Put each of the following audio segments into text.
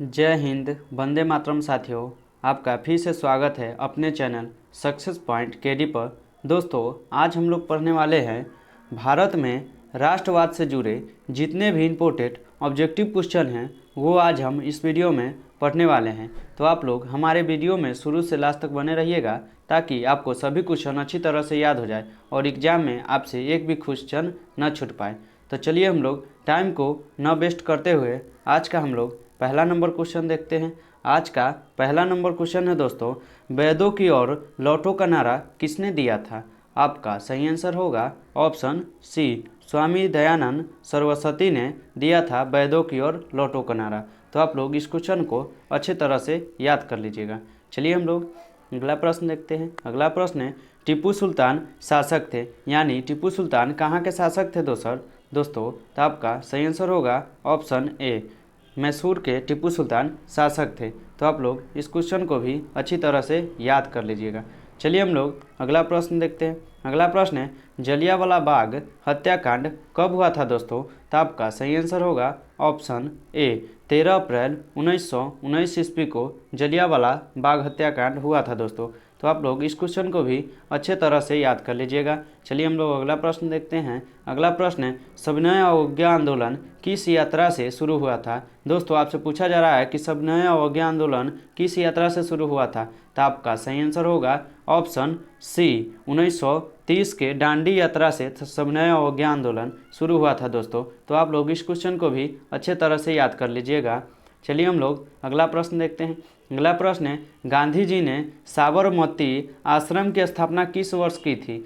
जय हिंद, वंदे मातरम साथियों। आपका फिर से स्वागत है अपने चैनल सक्सेस पॉइंट केडी पर। दोस्तों, आज हम लोग पढ़ने वाले हैं भारत में राष्ट्रवाद से जुड़े जितने भी इम्पोर्टेंट ऑब्जेक्टिव क्वेश्चन हैं वो आज हम इस वीडियो में पढ़ने वाले हैं। तो आप लोग हमारे वीडियो में शुरू से लास्ट तक बने रहिएगा ताकि आपको सभी क्वेश्चन अच्छी तरह से याद हो जाए और एग्ज़ाम में आपसे एक भी क्वेश्चन न छूट पाए। तो चलिए हम लोग टाइम को न वेस्ट करते हुए आज का हम लोग पहला नंबर क्वेश्चन देखते हैं। आज का पहला नंबर क्वेश्चन है दोस्तों, वेदों की ओर लौटो का नारा किसने दिया था? आपका सही आंसर होगा ऑप्शन सी, स्वामी दयानंद सरस्वती ने दिया था वेदों की ओर लौटो का नारा। तो आप लोग इस क्वेश्चन को अच्छी तरह से याद कर लीजिएगा। चलिए हम लोग अगला प्रश्न देखते हैं। अगला प्रश्न है, टीपू सुल्तान शासक थे, यानी टीपू सुल्तान कहाँ के शासक थे दोस्तों? तो आपका सही आंसर होगा ऑप्शन ए, मैसूर के टीपू सुल्तान शासक थे। तो आप लोग इस क्वेश्चन को भी अच्छी तरह से याद कर लीजिएगा। चलिए हम लोग अगला प्रश्न देखते हैं। अगला प्रश्न है, जलियांवाला बाग हत्याकांड कब हुआ था दोस्तों? तो आपका सही आंसर होगा ऑप्शन ए, 13 अप्रैल 1919 ईस्वी को जलियांवाला बाग हत्याकांड हुआ था दोस्तों। तो आप लोग इस क्वेश्चन को भी अच्छे तरह से याद कर लीजिएगा। चलिए हम लोग अगला प्रश्न देखते हैं। अगला प्रश्न है, सविनय अवज्ञा आंदोलन किस यात्रा से शुरू हुआ था? दोस्तों, आपसे पूछा जा रहा है कि सविनय अवज्ञा आंदोलन किस यात्रा से शुरू हुआ था? तो आपका सही आंसर होगा ऑप्शन सी, 1930 के दांडी यात्रा से सविनय अवज्ञा आंदोलन शुरू हुआ था दोस्तों। तो आप लोग इस क्वेश्चन को भी अच्छे तरह से याद कर लीजिएगा। चलिए हम लोग अगला प्रश्न देखते हैं। अगला प्रश्न है, गांधी जी ने साबरमती आश्रम की स्थापना किस वर्ष की थी?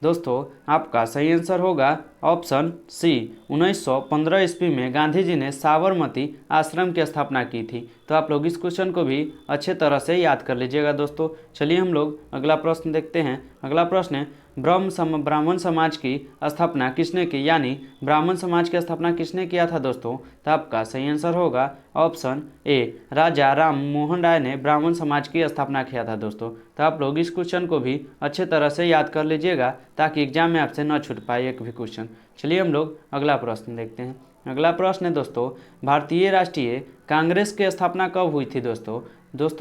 दोस्तों, आपका सही आंसर होगा ऑप्शन सी, 1915 ईस्वी में गांधी जी ने साबरमती आश्रम की स्थापना की थी। तो आप लोग इस क्वेश्चन को भी अच्छे तरह से याद कर लीजिएगा दोस्तों। चलिए हम लोग अगला प्रश्न देखते हैं। अगला प्रश्न है, ब्राह्मण समाज की स्थापना किसने की, यानी ब्राह्मण समाज की स्थापना किसने किया था दोस्तों? तो आपका सही आंसर होगा ऑप्शन ए, राजा राम मोहन राय ने ब्राह्मण समाज की स्थापना किया था दोस्तों। तो आप लोग इस क्वेश्चन को भी अच्छे तरह से याद कर लीजिएगा ताकि एग्जाम में आपसे न छूट पाए एक भी क्वेश्चन। चलिए हम लोग अगला प्रश्न देखते हैं। अगला प्रश्न है दोस्तों, भारतीय राष्ट्रीय कांग्रेस की स्थापना कब हुई थी दोस्तों?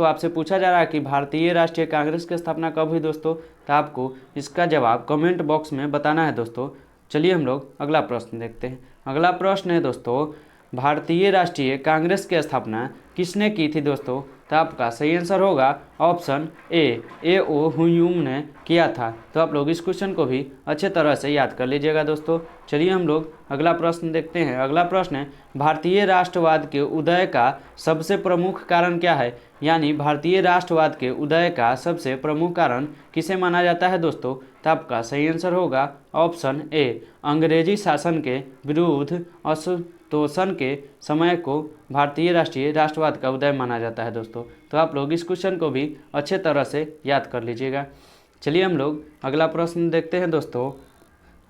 आपसे पूछा जा रहा है कि भारतीय राष्ट्रीय कांग्रेस की स्थापना कब हुई दोस्तों? तो आपको इसका जवाब कमेंट बॉक्स में बताना है दोस्तों। चलिए हम लोग अगला प्रश्न देखते हैं। अगला प्रश्न है दोस्तों, भारतीय राष्ट्रीय कांग्रेस की स्थापना किसने की थी दोस्तों? तो आपका सही आंसर होगा ऑप्शन ए ओ हुयूम ने किया था। तो आप लोग इस क्वेश्चन को भी अच्छे तरह से याद कर लीजिएगा दोस्तों। चलिए हम लोग अगला प्रश्न देखते हैं। अगला प्रश्न है, भारतीय राष्ट्रवाद के उदय का सबसे प्रमुख कारण क्या है? यानी भारतीय राष्ट्रवाद के उदय का सबसे प्रमुख कारण किसे माना जाता है दोस्तों? तो आपका सही आंसर होगा ऑप्शन ए, अंग्रेजी शासन के विरुद्ध असंतोषण के समय को भारतीय राष्ट्रवाद का उदय माना जाता है दोस्तों। तो आप लोग इस क्वेश्चन को भी अच्छे तरह से याद कर लीजिएगा। चलिए हम लोग अगला प्रश्न देखते हैं दोस्तों।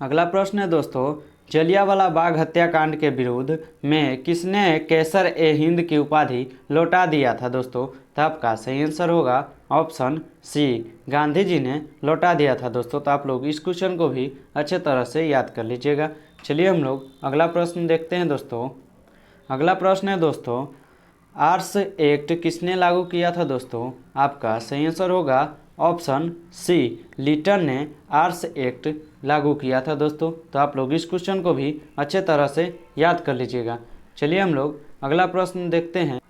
अगला प्रश्न है दोस्तों, जलियांवाला बाग हत्याकांड के विरुद्ध में किसने कैसर ए हिंद की उपाधि लौटा दिया था दोस्तों? तो आपका सही आंसर होगा ऑप्शन सी, गांधी जी ने लौटा दिया था दोस्तों। तो आप लोग इस क्वेश्चन को भी अच्छे तरह से याद कर लीजिएगा। चलिए हम लोग अगला प्रश्न देखते हैं दोस्तों। अगला प्रश्न है दोस्तों, आर्म्स एक्ट किसने लागू किया था दोस्तों? आपका सही आंसर होगा ऑप्शन सी, लिटन ने आर्म्स एक्ट लागू किया था दोस्तों। तो आप लोग इस क्वेश्चन को भी अच्छे तरह से याद कर लीजिएगा। चलिए हम लोग अगला प्रश्न देखते हैं।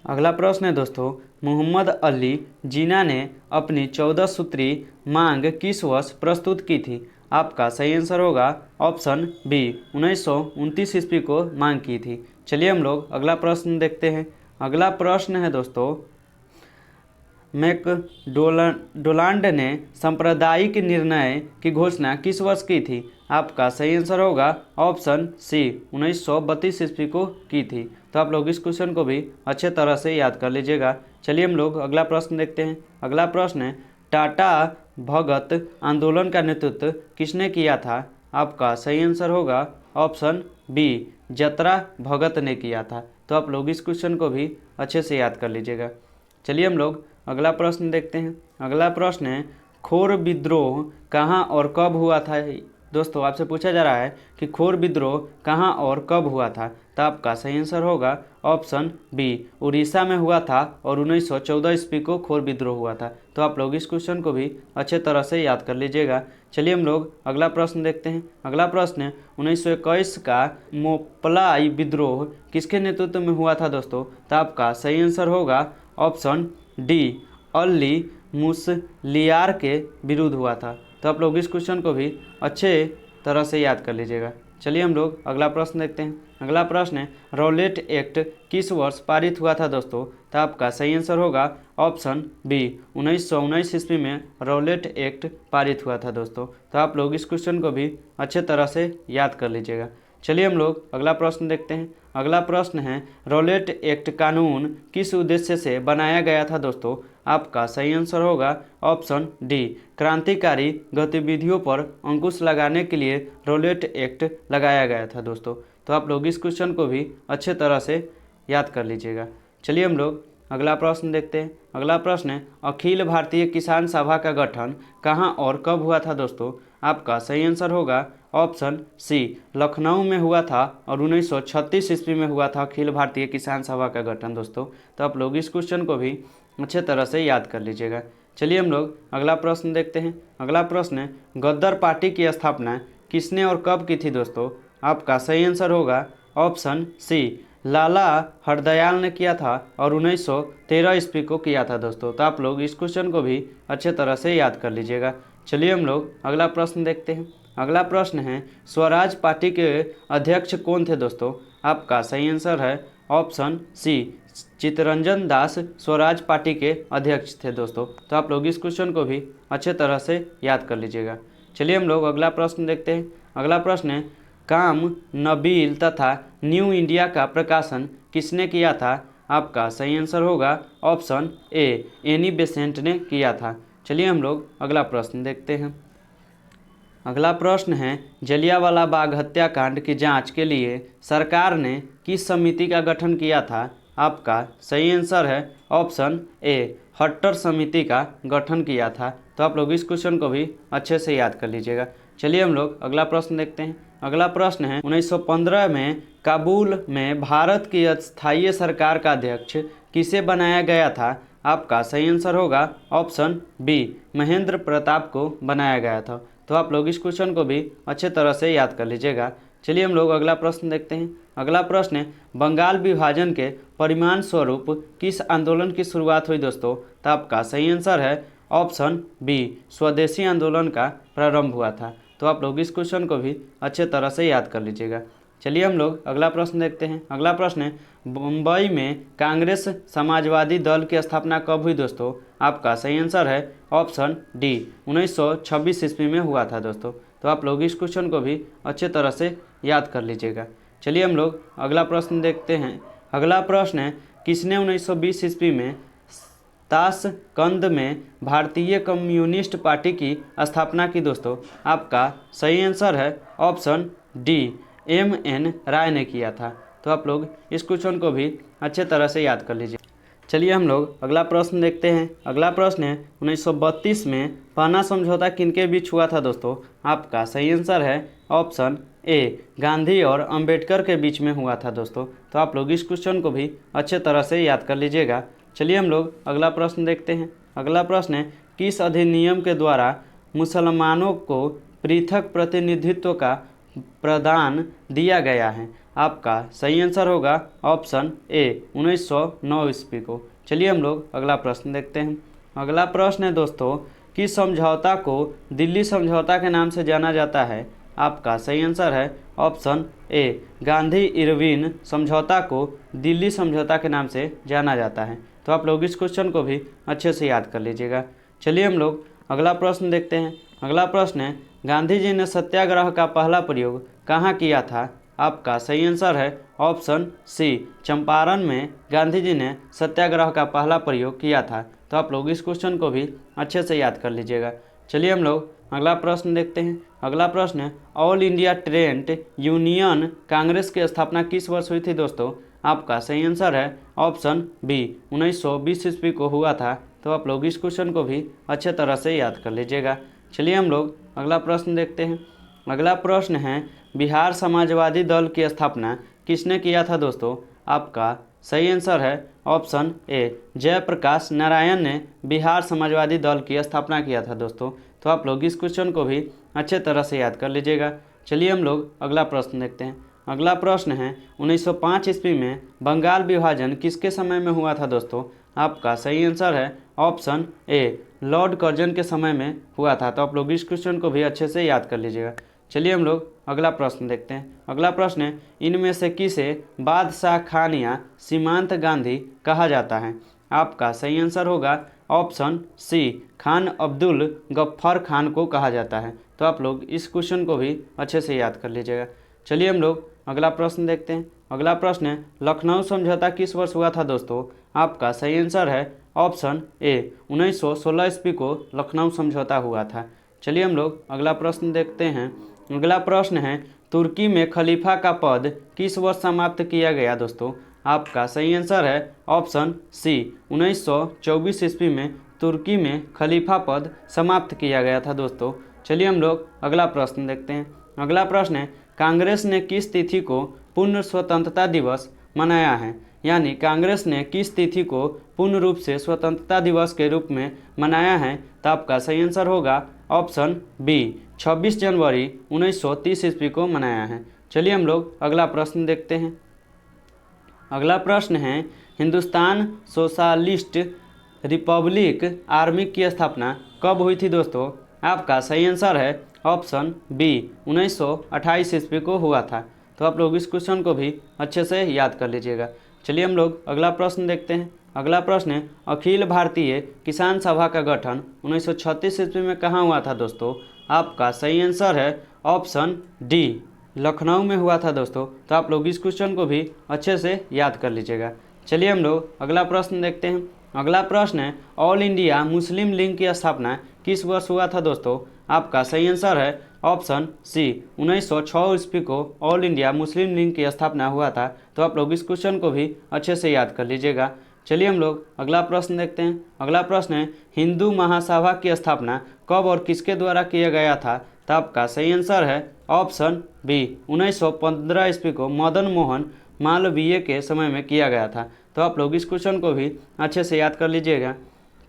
अगला प्रश्न है दोस्तों, मोहम्मद अली जिन्ना ने अपनी 14 सूत्री मांग किस वर्ष प्रस्तुत की थी? आपका सही आंसर होगा ऑप्शन बी, 1929 ईस्वी को मांग की थी। चलिए हम लोग अगला प्रश्न देखते हैं। अगला प्रश्न है दोस्तों, मैकडोनाल्ड ने सांप्रदायिक निर्णय की घोषणा किस वर्ष की थी? आपका सही आंसर होगा ऑप्शन सी, 1932 ईस्वी को की थी। तो आप लोग इस क्वेश्चन को भी अच्छे तरह से याद कर लीजिएगा। चलिए हम लोग अगला प्रश्न देखते हैं। अगला प्रश्न है, टाटा भगत आंदोलन का नेतृत्व किसने किया था? आपका सही आंसर होगा ऑप्शन बी, जतरा भगत ने किया था। तो आप लोग इस क्वेश्चन को भी अच्छे से याद कर लीजिएगा। चलिए हम लोग अगला प्रश्न देखते हैं। अगला प्रश्न है, खोर विद्रोह कहाँ और कब हुआ था दोस्तों? आपसे पूछा जा रहा है कि खोर विद्रोह कहाँ और कब हुआ था? तो आपका सही आंसर होगा ऑप्शन बी, उड़ीसा में हुआ था और 1914 ईस्वी को घोर विद्रोह हुआ था। तो आप लोग इस क्वेश्चन को भी अच्छे तरह से याद कर लीजिएगा। चलिए हम लोग अगला प्रश्न देखते हैं। अगला प्रश्न 1921 का मोपलाई विद्रोह किसके नेतृत्व में हुआ था दोस्तों? तो आपका सही आंसर होगा ऑप्शन डी, अल्ली मुसलियार के विरुद्ध हुआ था। तो आप लोग इस क्वेश्चन को भी अच्छे तरह से याद कर लीजिएगा। चलिए हम लोग अगला प्रश्न देखते हैं। अगला प्रश्न है रॉलेट एक्ट किस वर्ष पारित हुआ था दोस्तों? तो आपका सही आंसर होगा ऑप्शन बी, 1919 ईस्वी में रॉलेट एक्ट पारित हुआ था दोस्तों। तो आप लोग इस क्वेश्चन को भी अच्छे तरह से याद कर लीजिएगा। चलिए हम लोग अगला प्रश्न देखते हैं। अगला प्रश्न है रॉलेट एक्ट कानून किस उद्देश्य से बनाया गया था दोस्तों? आपका सही आंसर होगा ऑप्शन डी, क्रांतिकारी गतिविधियों पर अंकुश लगाने के लिए रॉलेट एक्ट लगाया गया था दोस्तों। तो आप लोग इस क्वेश्चन को भी अच्छे तरह से याद कर लीजिएगा। चलिए हम लोग अगला प्रश्न देखते हैं। अगला प्रश्न है अखिल भारतीय किसान सभा का गठन कहाँ और कब हुआ था दोस्तों? आपका सही आंसर होगा ऑप्शन सी, लखनऊ में हुआ था और 1936 ईस्वी में हुआ था अखिल भारतीय किसान सभा का गठन दोस्तों। तो आप लोग इस क्वेश्चन को भी अच्छे तरह से याद कर लीजिएगा। चलिए हम लोग अगला प्रश्न देखते हैं। अगला प्रश्न है गद्दर पार्टी की स्थापना किसने और कब की थी दोस्तों? आपका सही आंसर होगा ऑप्शन सी, लाला हरदयाल ने किया था और 1913 ईस्वी को किया था दोस्तों। तो आप लोग इस क्वेश्चन को भी अच्छे तरह से याद कर लीजिएगा। चलिए हम लोग अगला प्रश्न देखते हैं। अगला प्रश्न है स्वराज पार्टी के अध्यक्ष कौन थे दोस्तों? आपका सही आंसर है option C, Chittaranjan Das Swaraj party के अध्यक्ष थे दोस्तों। तो आप लोग इस क्वेश्चन को भी अच्छे तरह से याद कर लीजिएगा। चलिए हम लोग अगला प्रश्न देखते हैं। अगला प्रश्न है काम नबील तथा न्यू इंडिया का प्रकाशन किसने किया था? आपका सही आंसर होगा ऑप्शन ए, एनी बेसेंट ने किया था। चलिए हम लोग अगला प्रश्न देखते हैं। अगला प्रश्न है जलियांवाला बाग हत्याकांड की जांच के लिए सरकार ने किस समिति का गठन किया था? आपका सही आंसर है ऑप्शन ए, हट्टर समिति का गठन किया था। तो आप लोग इस क्वेश्चन को भी अच्छे से याद कर लीजिएगा। चलिए हम लोग अगला प्रश्न देखते हैं। अगला प्रश्न है 1915 में काबुल में भारत की अस्थायी सरकार का अध्यक्ष किसे बनाया गया था? आपका सही आंसर होगा ऑप्शन बी, महेंद्र प्रताप को बनाया गया था। तो आप लोग इस क्वेश्चन को भी अच्छे तरह से याद कर लीजिएगा। चलिए हम लोग अगला प्रश्न देखते हैं। अगला प्रश्न है बंगाल विभाजन के परिणाम स्वरूप किस आंदोलन की शुरुआत हुई दोस्तों? तो आपका सही आंसर है ऑप्शन बी, स्वदेशी आंदोलन का प्रारंभ हुआ था। तो आप लोग इस क्वेश्चन को भी अच्छे तरह से याद कर लीजिएगा। चलिए हम लोग अगला प्रश्न देखते हैं। अगला प्रश्न है मुंबई में कांग्रेस समाजवादी दल की स्थापना कब हुई दोस्तों? आपका सही आंसर है ऑप्शन डी, 1926 ईस्वी में हुआ था दोस्तों। तो आप लोग इस क्वेश्चन को भी अच्छे तरह से याद कर लीजिएगा। चलिए हम लोग अगला प्रश्न देखते हैं। अगला प्रश्न है किसने 1920 ईस्वी में ताशकंद में भारतीय कम्युनिस्ट पार्टी की स्थापना की दोस्तों? आपका सही आंसर है ऑप्शन डी, एम.एन. राय ने किया था। तो आप लोग इस क्वेश्चन को भी अच्छे तरह से याद कर लीजिए। चलिए हम लोग अगला प्रश्न देखते हैं। अगला प्रश्न है 1932 में पहला समझौता किनके बीच हुआ था दोस्तों? आपका सही आंसर है ऑप्शन ए, गांधी और अंबेडकर के बीच में हुआ था दोस्तों। तो आप लोग इस क्वेश्चन को भी अच्छे तरह से याद कर लीजिएगा। चलिए हम लोग अगला प्रश्न देखते हैं। अगला प्रश्न है किस अधिनियम के द्वारा मुसलमानों को पृथक प्रतिनिधित्व का प्रदान दिया गया है? आपका सही आंसर होगा ऑप्शन ए, 1909 ईस्वी को। चलिए हम लोग अगला प्रश्न देखते हैं। अगला प्रश्न है दोस्तों किस समझौता को दिल्ली समझौता के नाम से जाना जाता है? आपका सही आंसर है ऑप्शन ए, गांधी इरविन समझौता को दिल्ली समझौता के नाम से जाना जाता है। तो आप लोग इस क्वेश्चन को भी अच्छे से याद कर लीजिएगा। चलिए हम लोग अगला प्रश्न देखते हैं। अगला प्रश्न है गांधी जी ने सत्याग्रह का पहला प्रयोग कहाँ किया था? आपका सही आंसर है ऑप्शन सी, चंपारण में गांधी जी ने सत्याग्रह का पहला प्रयोग किया था। तो आप लोग इस क्वेश्चन को भी अच्छे से याद कर लीजिएगा। चलिए हम लोग अगला प्रश्न देखते हैं। अगला प्रश्न है all India trade union Congress की स्थापना किस वर्ष हुई थी दोस्तों? आपका सही आंसर है ऑप्शन बी, 1920 ईस्वी को हुआ था। तो आप लोग इस क्वेश्चन को भी अच्छे तरह से याद कर लीजिएगा। चलिए हम लोग अगला प्रश्न देखते हैं। अगला प्रश्न है बिहार समाजवादी दल की स्थापना किसने किया था दोस्तों? आपका सही आंसर है ऑप्शन ए, जयप्रकाश नारायण ने बिहार समाजवादी दल की स्थापना किया था दोस्तों। तो आप लोग इस क्वेश्चन को भी अच्छे तरह से याद कर लीजिएगा। चलिए हम लोग अगला प्रश्न देखते हैं। अगला प्रश्न है 1905 ईस्वी में बंगाल विभाजन किसके समय में हुआ था दोस्तों? आपका सही आंसर है ऑप्शन ए, लॉर्ड कर्जन के समय में हुआ था। तो आप लोग इस क्वेश्चन को भी अच्छे से याद कर लीजिएगा। चलिए हम लोग अगला प्रश्न देखते हैं। अगला प्रश्न है, इनमें से किसे बादशाह खान या सीमांत गांधी कहा जाता है? आपका सही आंसर होगा ऑप्शन सी, खान अब्दुल गफ्फार खान को कहा जाता है। तो आप लोग इस क्वेश्चन को भी अच्छे से याद कर लीजिएगा। चलिए हम लोग अगला प्रश्न देखते हैं। अगला प्रश्न है, लखनऊ समझौता किस वर्ष हुआ था दोस्तों? आपका सही आंसर है ऑप्शन ए, 1916 ईस्वी को लखनऊ समझौता हुआ था। चलिए हम लोग अगला प्रश्न देखते हैं। अगला प्रश्न है, तुर्की में खलीफा का पद किस वर्ष समाप्त किया गया दोस्तों? आपका सही आंसर है ऑप्शन सी, 1924 ईस्वी में तुर्की में खलीफा पद समाप्त किया गया था दोस्तों। चलिए हम लोग अगला प्रश्न देखते हैं। अगला प्रश्न है, कांग्रेस ने किस तिथि को पूर्ण स्वतंत्रता दिवस मनाया है? यानी कांग्रेस ने किस तिथि को पूर्ण रूप से स्वतंत्रता दिवस के रूप में मनाया है? तो आपका सही आंसर होगा ऑप्शन बी, 26 जनवरी 1930 ईस्वी को मनाया है। चलिए हम लोग अगला प्रश्न देखते हैं। अगला प्रश्न है, हिंदुस्तान सोशलिस्ट रिपब्लिक आर्मी की स्थापना कब हुई थी दोस्तों? आपका सही आंसर है ऑप्शन बी, 1928 ईस्वी को हुआ था। तो आप लोग इस क्वेश्चन को भी अच्छे से याद कर लीजिएगा। चलिए हम लोग अगला प्रश्न देखते हैं। अगला प्रश्न है, अखिल भारतीय किसान सभा का गठन 1936 ईस्वी में कहाँ हुआ था दोस्तों? आपका सही आंसर है ऑप्शन डी, लखनऊ में हुआ था दोस्तों। तो आप लोग इस क्वेश्चन को भी अच्छे से याद कर लीजिएगा। चलिए हम लोग अगला प्रश्न देखते हैं। अगला प्रश्न है, ऑल इंडिया मुस्लिम लीग की स्थापना किस वर्ष हुआ था दोस्तों? आपका सही आंसर है ऑप्शन सी, 1906 ईस्वी को ऑल इंडिया मुस्लिम लीग की स्थापना हुआ था। तो आप लोग इस क्वेश्चन को भी अच्छे से याद कर लीजिएगा। चलिए हम लोग अगला प्रश्न देखते हैं। अगला प्रश्न है, हिंदू महासभा की स्थापना कब और किसके द्वारा किया गया था? तो आपका सही आंसर है ऑप्शन बी, 1915 ईस्वी को मदन मोहन मालवीय के समय में किया गया था। तो आप लोग इस क्वेश्चन को भी अच्छे से याद कर लीजिएगा।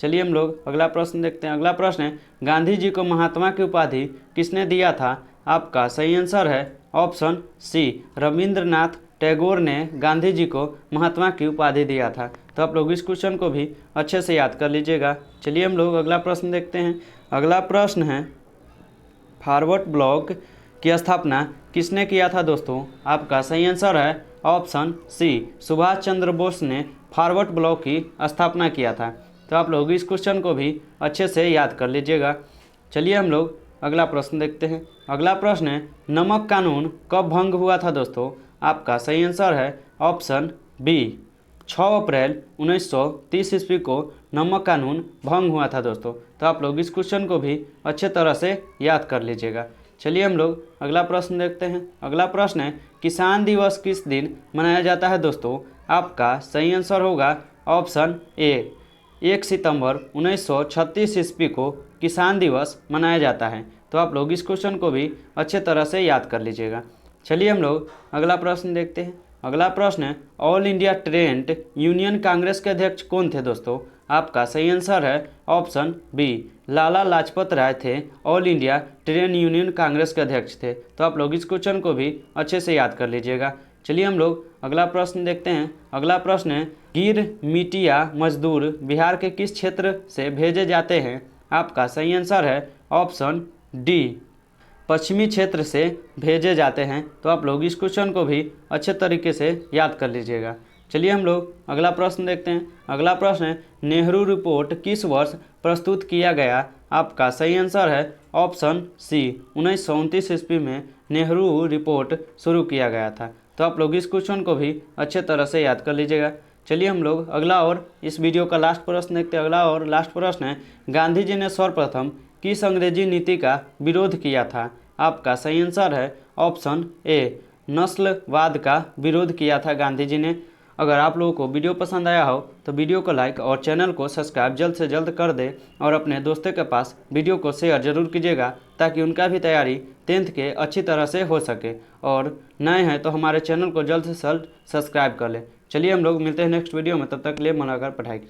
चलिए हम लोग अगला प्रश्न देखते हैं। अगला प्रश्न है, गांधी जी को महात्मा की उपाधि किसने दिया था? आपका सही आंसर है ऑप्शन सी, रविंद्रनाथ टैगोर ने गांधी जी को महात्मा की उपाधि दिया था। तो आप लोग इस क्वेश्चन को भी अच्छे से याद कर लीजिएगा। चलिए हम लोग अगला प्रश्न देखते हैं। अगला प्रश्न है, फॉरवर्ड ब्लॉक की स्थापना किसने किया था दोस्तों? आपका सही आंसर है ऑप्शन सी, सुभाष चंद्र बोस ने फॉरवर्ड ब्लॉक की स्थापना किया था। तो आप लोग इस क्वेश्चन को भी अच्छे से याद कर लीजिएगा। चलिए हम लोग अगला प्रश्न देखते हैं। अगला प्रश्न है, नमक कानून कब भंग हुआ था दोस्तों? आपका सही आंसर है ऑप्शन बी, 6 अप्रैल 1930 ईस्वी को नमक कानून भंग हुआ था दोस्तों। तो आप लोग इस क्वेश्चन को भी अच्छे तरह से याद कर लीजिएगा। चलिए हम लोग अगला प्रश्न देखते हैं। अगला प्रश्न है, किसान दिवस किस दिन मनाया जाता है दोस्तों? आपका सही आंसर होगा ऑप्शन ए, 1 सितंबर 1936 ईस्वी को किसान दिवस मनाया जाता है। तो आप लोग इस क्वेश्चन को भी अच्छे तरह से याद कर लीजिएगा। चलिए हम लोग अगला प्रश्न देखते हैं। अगला प्रश्न है, all India trade union Congress के अध्यक्ष कौन थे दोस्तों? आपका सही आंसर है ऑप्शन बी, लाला लाजपत राय थे all India trade union Congress के अध्यक्ष थे। तो आप लोग इस क्वेश्चन को भी अच्छे से याद कर लीजिएगा। चलिए हम लोग अगला प्रश्न देखते हैं। अगला प्रश्न है, गिर मिटिया मजदूर बिहार के किस क्षेत्र से भेजे जाते हैं? आपका सही आंसर है ऑप्शन डी, पश्चिमी क्षेत्र से भेजे जाते हैं। तो आप लोग इस क्वेश्चन को भी अच्छे तरीके से याद कर लीजिएगा। चलिए हम लोग अगला प्रश्न देखते हैं। अगला प्रश्न है, नेहरू रिपोर्ट किस वर्ष प्रस्तुत किया गया? आपका सही आंसर है ऑप्शन सी, 1929 ईस्वी में नेहरू रिपोर्ट शुरू किया गया था। तो आप लोग इस क्वेश्चन को भी अच्छे तरह से याद कर लीजिएगा। चलिए हम लोग अगला और इस वीडियो का लास्ट प्रश्न देखते हैं। अगला और लास्ट प्रश्न है, गांधी जी ने सर्वप्रथम किस अंग्रेजी नीति का विरोध किया था? आपका सही आंसर है ऑप्शन ए, नस्लवाद का विरोध किया था गांधी जी ने। अगर आप लोगों को वीडियो पसंद आया हो तो वीडियो को लाइक और चैनल को सब्सक्राइब जल्द से जल्द कर दे और अपने दोस्तों के पास वीडियो को शेयर जरूर कीजिएगा ताकि उनका भी तैयारी 10th के अच्छी तरह से हो सके। और नए हैं तो हमारे चैनल को जल्द से जल्द सब्सक्राइब कर लें। चलिए हम लोग मिलते हैं नेक्स्ट वीडियो में, तब तक के लिए मुलाकात पढ़ाई।